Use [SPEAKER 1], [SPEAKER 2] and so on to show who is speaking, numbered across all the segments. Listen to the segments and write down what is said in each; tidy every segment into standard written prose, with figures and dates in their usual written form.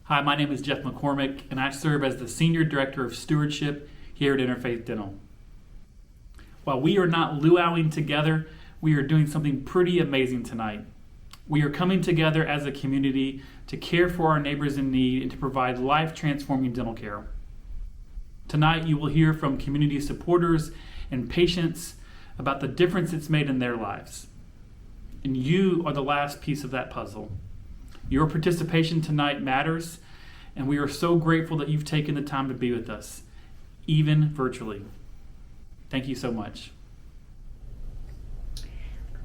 [SPEAKER 1] Hi, my name is Jeff McCormick, and I serve as the Senior Director of Stewardship here at Interfaith Dental. While we are not luauing together, we are doing something pretty amazing tonight. We are coming together as a community to care for our neighbors in need and to provide life-transforming dental care. Tonight, you will hear from community supporters and patients about the difference it's made in their lives. And you are the last piece of that puzzle. Your participation tonight matters, and we are so grateful that you've taken the time to be with us, even virtually. Thank you so much.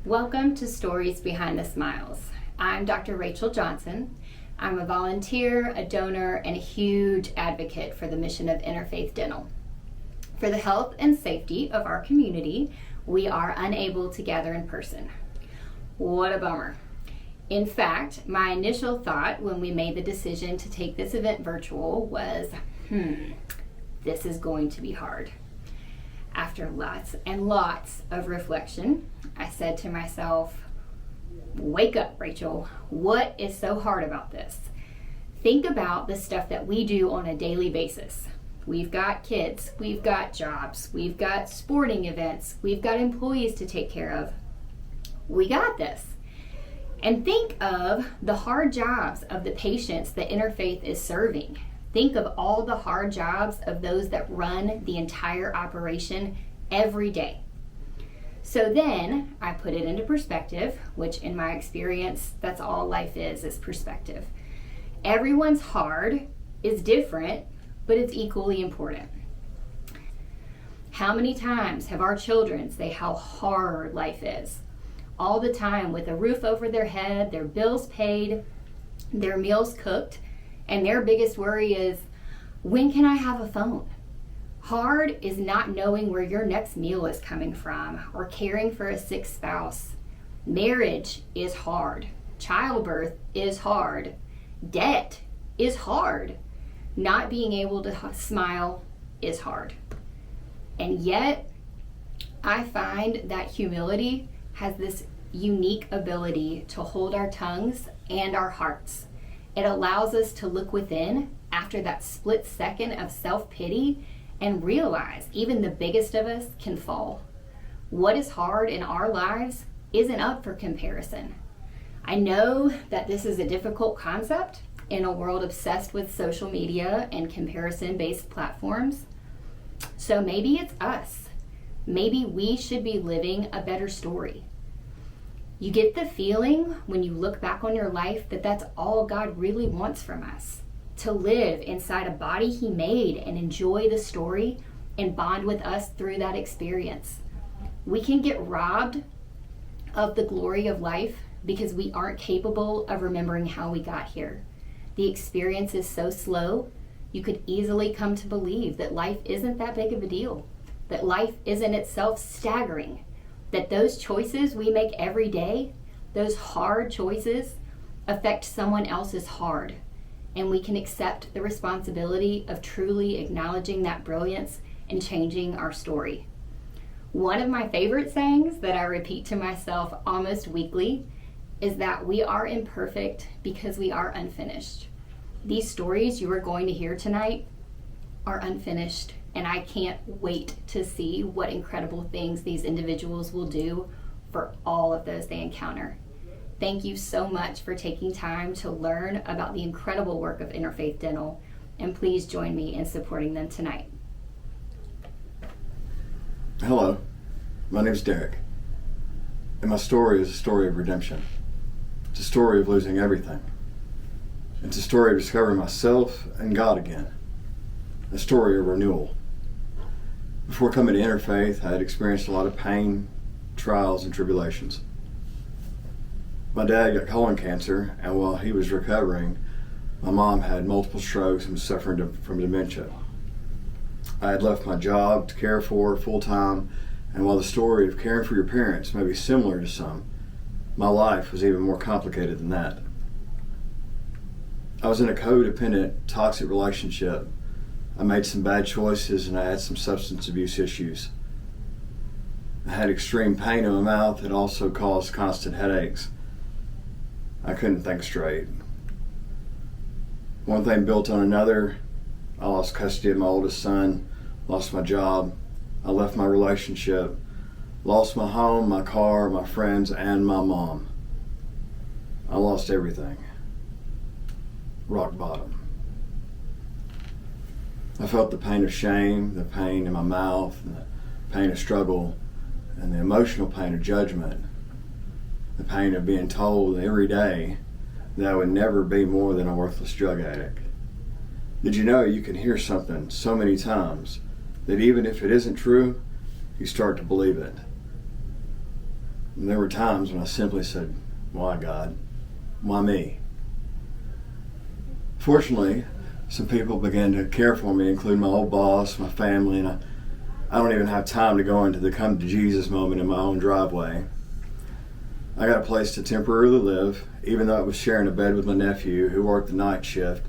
[SPEAKER 2] Welcome to Stories Behind the Smiles. I'm Dr. Rachel Johnson. I'm a volunteer, a donor, and a huge advocate for the mission of Interfaith Dental. For the health and safety of our community, we are unable to gather in person. What a bummer. In fact, my initial thought when we made the decision to take this event virtual was, this is going to be hard. After lots and lots of reflection, I said to myself, wake up, Rachel. What is so hard about this? Think about the stuff that we do on a daily basis. We've got kids, we've got jobs, we've got sporting events, we've got employees to take care of. We got this. And think of the hard jobs of the patients that Interfaith is serving. Think of all the hard jobs of those that run the entire operation every day. So then I put it into perspective, which in my experience, that's all life is perspective. Everyone's hard is different, but it's equally important. How many times have our children say how hard life is? All the time, with a roof over their head, their bills paid, their meals cooked, and their biggest worry is, when can I have a phone? Hard is not knowing where your next meal is coming from or caring for a sick spouse. Marriage is hard. Childbirth is hard. Debt is hard. Not being able to smile is hard. And yet, I find that humility has this unique ability to hold our tongues and our hearts. It allows us to look within after that split second of self-pity and realize even the biggest of us can fall. What is hard in our lives isn't up for comparison. I know that this is a difficult concept in a world obsessed with social media and comparison-based platforms. So maybe it's us. Maybe we should be living a better story. You get the feeling when you look back on your life that that's all God really wants from us. To live inside a body He made and enjoy the story and bond with us through that experience. We can get robbed of the glory of life because we aren't capable of remembering how we got here. The experience is so slow, you could easily come to believe that life isn't that big of a deal, that life isn't itself staggering, that those choices we make every day, those hard choices, affect someone else's hard. And we can accept the responsibility of truly acknowledging that brilliance and changing our story. One of my favorite sayings that I repeat to myself almost weekly is that we are imperfect because we are unfinished. These stories you are going to hear tonight are unfinished, and I can't wait to see what incredible things these individuals will do for all of those they encounter. Thank you so much for taking time to learn about the incredible work of Interfaith Dental, and please join me in supporting them tonight.
[SPEAKER 3] Hello, my name is Derek, and my story is a story of redemption. It's a story of losing everything. It's a story of discovering myself and God again. A story of renewal. Before coming to Interfaith, I had experienced a lot of pain, trials, and tribulations. My dad got colon cancer, and while he was recovering, my mom had multiple strokes and was suffering from dementia. I had left my job to care for full-time, and while the story of caring for your parents may be similar to some, my life was even more complicated than that. I was in a codependent, toxic relationship. I made some bad choices, and I had some substance abuse issues. I had extreme pain in my mouth and also caused constant headaches. I couldn't think straight. One thing built on another. I lost custody of my oldest son, lost my job, I left my relationship, lost my home, my car, my friends, and my mom. I lost everything. Rock bottom. I felt the pain of shame, the pain in my mouth, and the pain of struggle, and the emotional pain of judgment, the pain of being told every day that I would never be more than a worthless drug addict. Did you know you can hear something so many times that even if it isn't true, you start to believe it? And there were times when I simply said, "Why, God? Why me?" Fortunately, some people began to care for me, including my old boss, my family, and I don't even have time to go into the come to Jesus moment in my own driveway. I got a place to temporarily live, even though I was sharing a bed with my nephew who worked the night shift.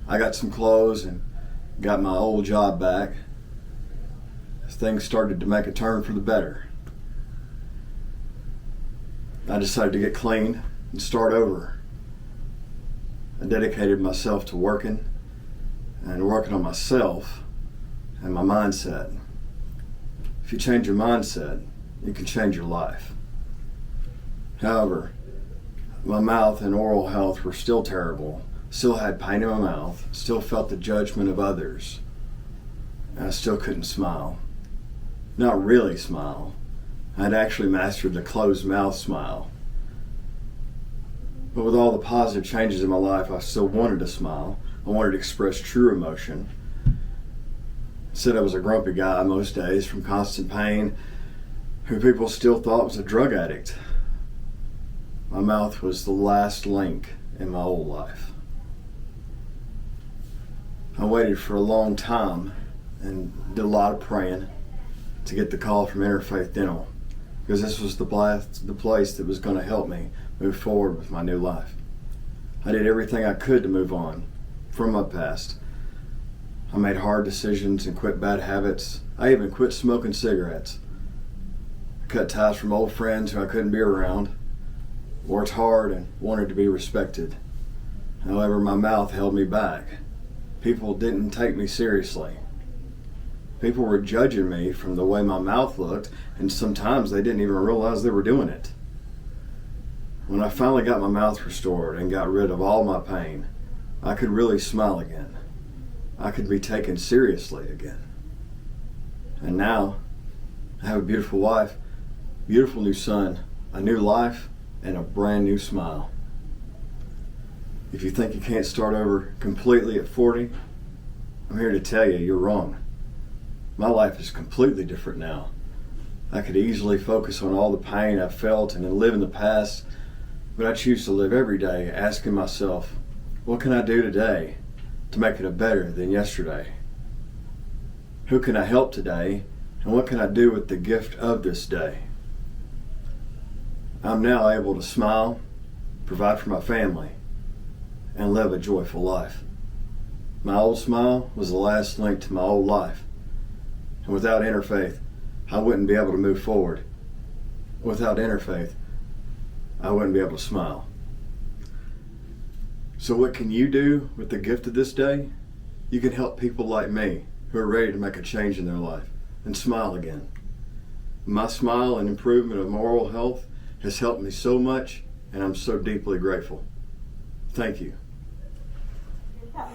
[SPEAKER 3] I got some clothes and got my old job back. Things started to make a turn for the better. I decided to get clean and start over. I dedicated myself to working on myself and my mindset. If you change your mindset, you can change your life. However, my mouth and oral health were still terrible, still had pain in my mouth, still felt the judgment of others, and I still couldn't smile. Not really smile. I'd actually mastered the closed mouth smile. But with all the positive changes in my life, I still wanted to smile. I wanted to express true emotion. Said I was a grumpy guy most days from constant pain, who people still thought was a drug addict. My mouth was the last link in my old life. I waited for a long time and did a lot of praying to get the call from Interfaith Dental, because this was the place that was going to help me move forward with my new life. I did everything I could to move on from my past. I made hard decisions and quit bad habits. I even quit smoking cigarettes. I cut ties from old friends who I couldn't be around. Worked hard and wanted to be respected. However, my mouth held me back. People didn't take me seriously. People were judging me from the way my mouth looked, and sometimes they didn't even realize they were doing it. When I finally got my mouth restored and got rid of all my pain, I could really smile again. I could be taken seriously again. And now, I have a beautiful wife, beautiful new son, a new life, and a brand new smile. If you think you can't start over completely at 40, I'm here to tell you you're wrong. My life is completely different now. I could easily focus on all the pain I felt and live in the past, but I choose to live every day asking myself, what can I do today to make it better than yesterday? Who can I help today, and what can I do with the gift of this day? I'm now able to smile, provide for my family, and live a joyful life. My old smile was the last link to my old life. And without interfaith, I wouldn't be able to move forward. Without interfaith, I wouldn't be able to smile. So what can you do with the gift of this day? You can help people like me who are ready to make a change in their life and smile again. My smile and improvement of moral health has helped me so much, and I'm so deeply grateful. Thank you.
[SPEAKER 4] Okay.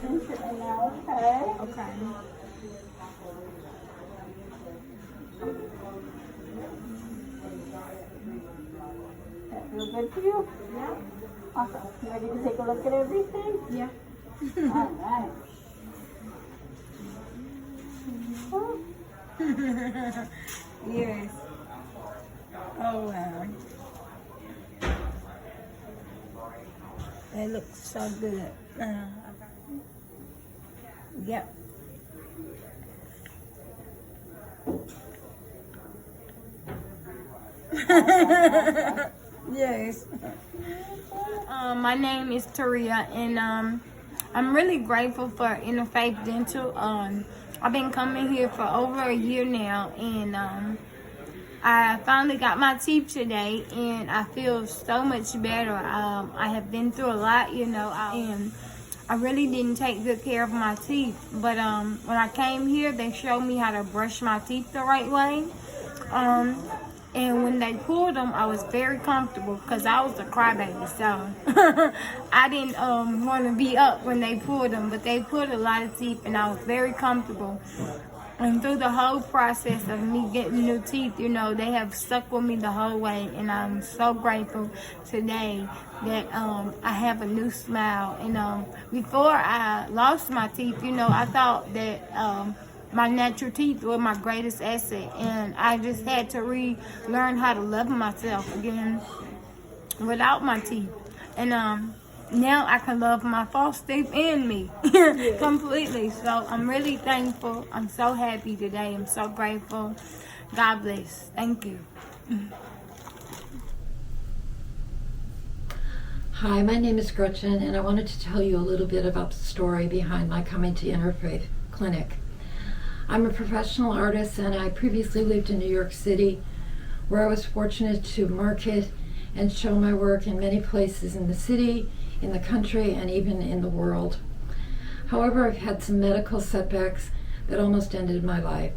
[SPEAKER 4] That feel good to you? Yeah. Awesome. You ready to take a look at everything? Yeah. All right. Yes. Oh wow. They look so good. Yep. Yes. My name is Taria, and I'm really grateful for Interfaith Dental. I've been coming here for over a year now, and I finally got my teeth today, and I feel so much better. I have been through a lot, and I really didn't take good care of my teeth. But when I came here, they showed me how to brush my teeth the right way. And when they pulled them, I was very comfortable because I was a crybaby, so I didn't want to be up when they pulled them. But they pulled a lot of teeth, and I was very comfortable. And through the whole process of me getting new teeth, you know, they have stuck with me the whole way. And I'm so grateful today that I have a new smile. And before I lost my teeth, you know, I thought that my natural teeth were my greatest asset. And I just had to relearn how to love myself again without my teeth. And now I can love my false teeth and me completely. So I'm really thankful. I'm so happy today. I'm so grateful. God bless. Thank you.
[SPEAKER 5] Hi, my name is Gretchen, and I wanted to tell you a little bit about the story behind my coming to Interfaith Clinic. I'm a professional artist, and I previously lived in New York City, where I was fortunate to market and show my work in many places in the city, in the country, and even in the world. However, I've had some medical setbacks that almost ended my life.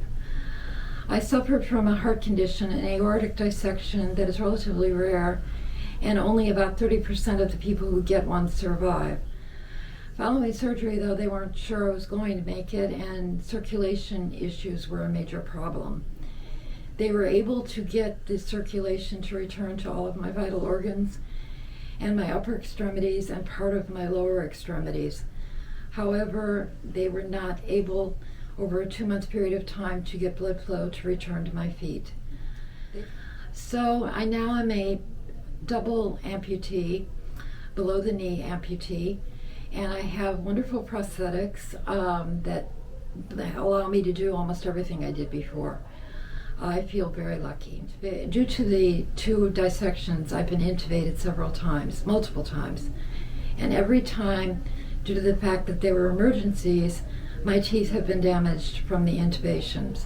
[SPEAKER 5] I suffered from a heart condition, an aortic dissection that is relatively rare, and only about 30% of the people who get one survive. Following surgery, though, they weren't sure I was going to make it, and circulation issues were a major problem. They were able to get the circulation to return to all of my vital organs and my upper extremities and part of my lower extremities. However, they were not able, over a 2-month period of time, to get blood flow to return to my feet. So I now am a double amputee, below the knee amputee, and I have wonderful prosthetics that allow me to do almost everything I did before. I feel very lucky. Due to the 2 dissections, I've been intubated several times, multiple times. And every time, due to the fact that they were emergencies, my teeth have been damaged from the intubations.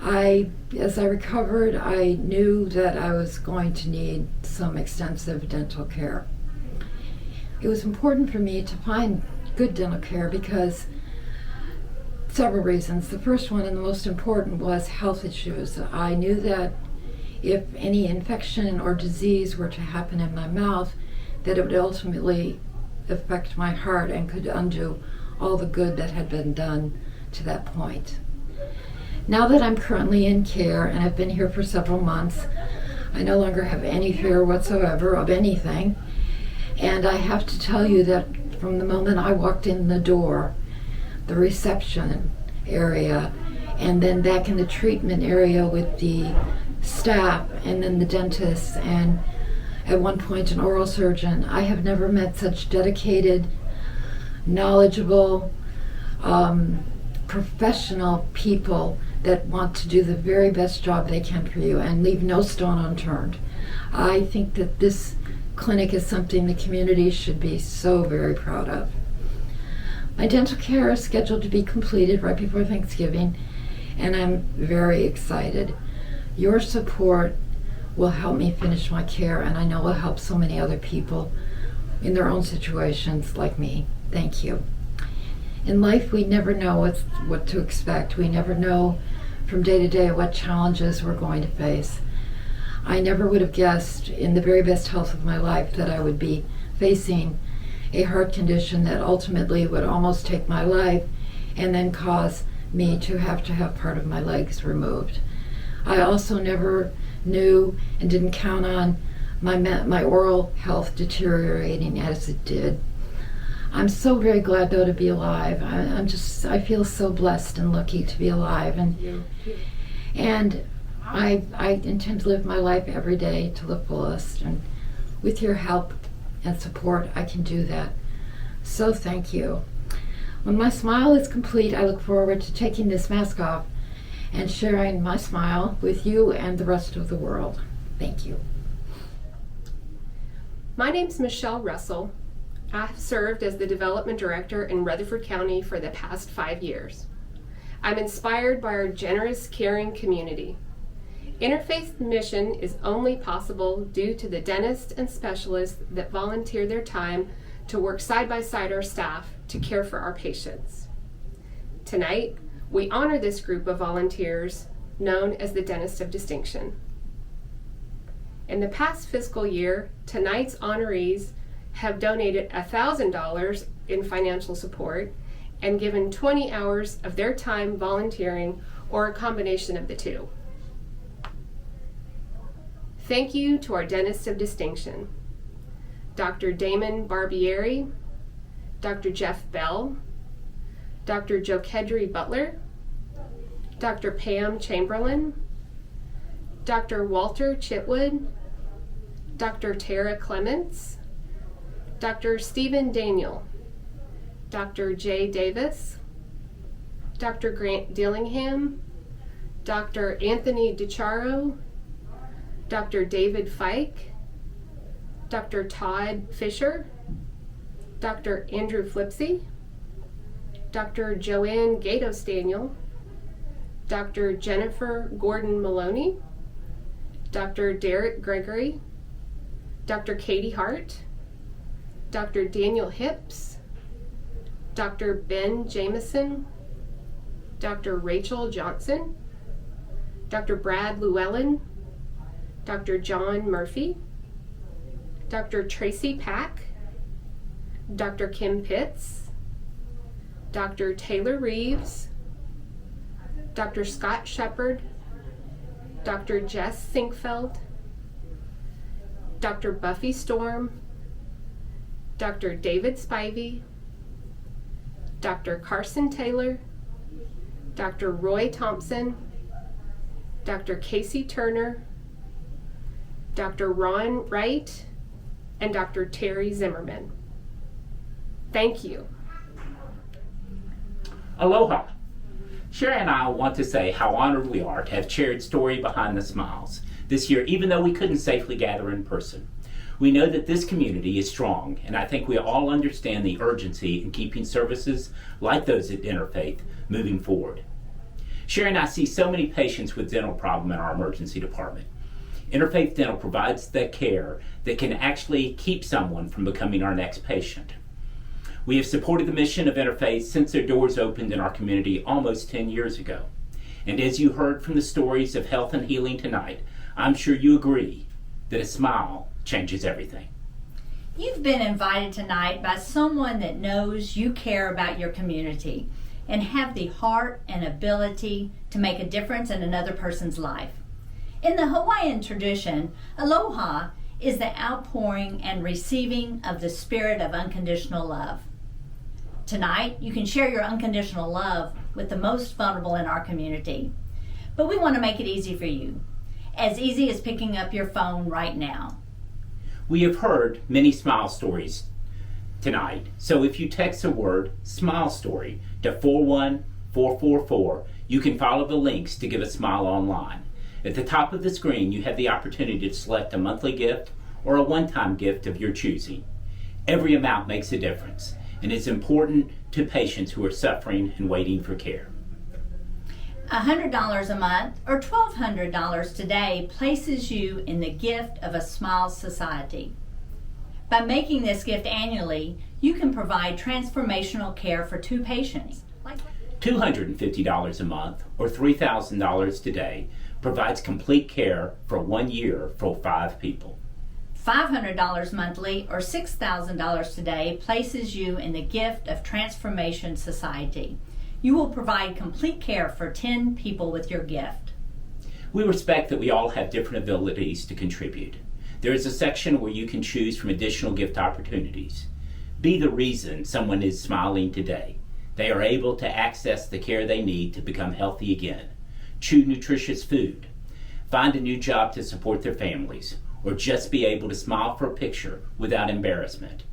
[SPEAKER 5] As I recovered, I knew that I was going to need some extensive dental care. It was important for me to find good dental care because several reasons. The first one and the most important was health issues. I knew that if any infection or disease were to happen in my mouth, that it would ultimately affect my heart and could undo all the good that had been done to that point. Now that I'm currently in care and have been here for several months, I no longer have any fear whatsoever of anything. And I have to tell you that from the moment I walked in the door, the reception area, and then back in the treatment area with the staff, and then the dentist, and at one point an oral surgeon, I have never met such dedicated, knowledgeable, professional people that want to do the very best job they can for you and leave no stone unturned. I think that this clinic is something the community should be so very proud of. My dental care is scheduled to be completed right before Thanksgiving, and I'm very excited. Your support will help me finish my care, and I know will help so many other people in their own situations like me. Thank you. In life, we never know what to expect. We never know from day to day what challenges we're going to face. I never would have guessed in the very best health of my life that I would be facing a heart condition that ultimately would almost take my life and then cause me to have part of my legs removed. I also never knew and didn't count on my oral health deteriorating as it did. I'm so very glad though to be alive. I feel so blessed and lucky to be alive, and I intend to live my life every day to the fullest, and with your help and support I can do that. So thank you. When my smile is complete, I look forward to taking this mask off and sharing my smile with you and the rest of the world. Thank you.
[SPEAKER 6] My name's Michelle Russell. I have served as the Development Director in Rutherford County for the past 5 years. I'm inspired by our generous, caring community. Interfaith mission is only possible due to the dentists and specialists that volunteer their time to work side by side our staff to care for our patients. Tonight, we honor this group of volunteers known as the Dentist of Distinction. In the past fiscal year, tonight's honorees have donated $1,000 in financial support and given 20 hours of their time volunteering, or a combination of the two. Thank you to our Dentists of Distinction: Dr. Damon Barbieri, Dr. Jeff Bell, Dr. Jokedri Butler, Dr. Pam Chamberlain, Dr. Walter Chitwood, Dr. Tara Clements, Dr. Stephen Daniel, Dr. Jay Davis, Dr. Grant Dillingham, Dr. Anthony DiCharo, Dr. David Fike, Dr. Todd Fisher, Dr. Andrew Flipsy, Dr. Joanne Gatos Daniel, Dr. Jennifer Gordon Maloney, Dr. Derek Gregory, Dr. Katie Hart, Dr. Daniel Hips, Dr. Ben Jameson, Dr. Rachel Johnson, Dr. Brad Llewellyn, Dr. John Murphy, Dr. Tracy Pack, Dr. Kim Pitts, Dr. Taylor Reeves, Dr. Scott Shepard, Dr. Jess Sinkfeld, Dr. Buffy Storm, Dr. David Spivey, Dr. Carson Taylor, Dr. Roy Thompson, Dr. Casey Turner, Dr. Ron Wright, and Dr. Terry Zimmerman. Thank you.
[SPEAKER 7] Aloha. Sherry and I want to say how honored we are to have shared Story Behind the Smiles this year, even though we couldn't safely gather in person. We know that this community is strong, and I think we all understand the urgency in keeping services like those at Interfaith moving forward. Sherry and I see so many patients with dental problems in our emergency department. Interfaith Dental provides the care that can actually keep someone from becoming our next patient. We have supported the mission of Interfaith since their doors opened in our community almost 10 years ago. And as you heard from the stories of health and healing tonight, I'm sure you agree that a smile changes everything.
[SPEAKER 8] You've been invited tonight by someone that knows you care about your community and have the heart and ability to make a difference in another person's life. In the Hawaiian tradition, aloha is the outpouring and receiving of the spirit of unconditional love. Tonight, you can share your unconditional love with the most vulnerable in our community. But we want to make it easy for you, as easy as picking up your phone right now.
[SPEAKER 7] We have heard many smile stories tonight, so if you text the word SMILE STORY to 41444, you can follow the links to give a smile online. At the top of the screen, you have the opportunity to select a monthly gift or a one-time gift of your choosing. Every amount makes a difference, and it's important to patients who are suffering and waiting for care.
[SPEAKER 8] $100 a month or $1,200 today places you in the gift of a Smile Society. By making this gift annually, you can provide transformational care for 2 patients.
[SPEAKER 7] $250 a month or $3,000 today provides complete care for 1 year for 5 people.
[SPEAKER 8] $500 monthly or $6,000 today places you in the gift of Transformation Society. You will provide complete care for 10 people with your gift.
[SPEAKER 7] We respect that we all have different abilities to contribute. There is a section where you can choose from additional gift opportunities. Be the reason someone is smiling today. They are able to access the care they need to become healthy again. Chew nutritious food. Find a new job to support their families, or just be able to smile for a picture without embarrassment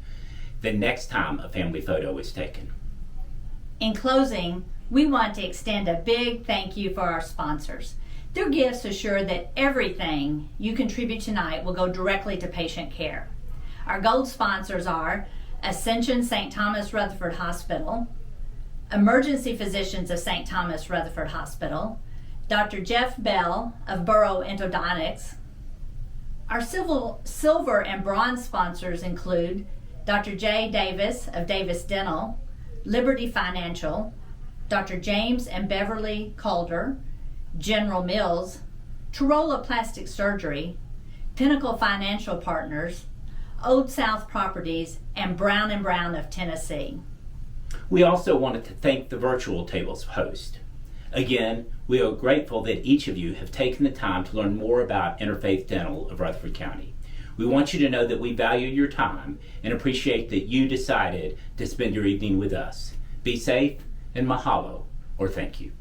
[SPEAKER 7] the next time a family photo is taken.
[SPEAKER 8] In closing, we want to extend a big thank you for our sponsors. Their gifts assure that everything you contribute tonight will go directly to patient care. Our gold sponsors are Ascension St. Thomas Rutherford Hospital, Emergency Physicians of St. Thomas Rutherford Hospital, Dr. Jeff Bell of Burrow Endodontics. Our silver and bronze sponsors include Dr. Jay Davis of Davis Dental, Liberty Financial, Dr. James and Beverly Calder, General Mills, Tarola Plastic Surgery, Pinnacle Financial Partners, Old South Properties, and Brown & Brown of Tennessee.
[SPEAKER 7] We also wanted to thank the virtual tables host. Again, we are grateful that each of you have taken the time to learn more about Interfaith Dental of Rutherford County. We want you to know that we value your time and appreciate that you decided to spend your evening with us. Be safe and mahalo, or thank you.